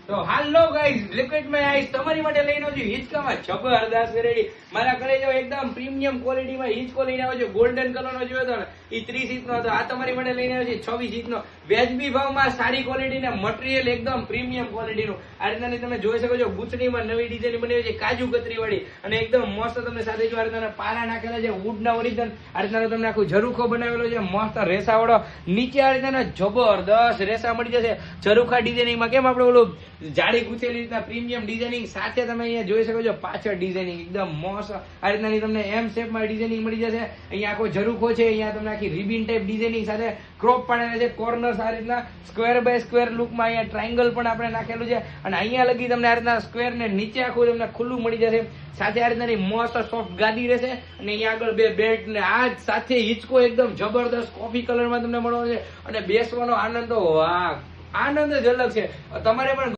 તો hello guys, liquid માં ice તમારી માટે લઈને આવ્યો છું હિંચકામાં જબરદસ્ત વેરાયટી. મારા ઘરે જો એકદમ પ્રીમિયમ ક્વોલિટીમાં હિંચકો લઈને આવ્યો છું. ગોલ્ડન કલર નો જોયો હતો ને, એ 30 ઇંચનો હતો. આ તમારી માટે લઈને આવ્યો છે 26 ઇંચનો. વ્યાજબી ભાવમાં સારી ક્વોલિટી ને મટીરિયલ એકદમ પ્રીમિયમ ક્વોલિટીનું. આ રીતના તમે જોઈ શકો છો, ગૂંચણીમાં નવી ડિઝાઇન બની છે, કાજુ કતરી વાળી, અને એકદમ મસ્ત. તમને સાથે જો આ રીતના પારા નાખેલા છે, વુડના ઓરિજિનલ. આ રીતના તમને આખું ઝરૂખો બનાવેલો છે, મસ્ત રેસા વાળો. નીચે આ રીતના જબરદસ્ત રેસા મળી જશે. ઝરૂખા ડિઝાઇનિંગમાં કેમ આપણે ઓલું જાડી ગુથેલી રીતના પ્રીમિયમ ડિઝાઇનિંગ સાથે તમે અહીંયા જોઈ શકો છો. પાછળ ડિઝાઇનિંગ એકદમ મસ્ત. આ રીતના તમને એમ શેપમાં ડિઝાઇનિંગ મળી જશે. અહીંયા આખો ઝરૂખો છે, અહીંયા તમને આખી રિબિન ટાઈપ ડિઝાઇનિંગ સાથે ક્રોપ પાડેલા છે. કોર્નર્સ આ રીતના સ્ક્વેર બાય સ્ક્વેર લુકમાં અહીંયા ટ્રાયંગલ પણ આપણે નાખેલું છે, અને અહીંયા લગી તમને આ રીતના સ્ક્વેર ને નીચે આખું તમને ખુલ્લું મળી જશે. સાથે આ રીતના મસ્ત સોફ્ટ ગાદી રહેશે, અને અહીંયા આગળ બે બેલ્ટ ને આ સાથે હિંચકો એકદમ જબરદસ્ત કોફી કલરમાં તમને મળવાનો છે. અને બેસવાનો આનંદ તો વાહ, આનંદ જ અલગ છે. તમારે પણ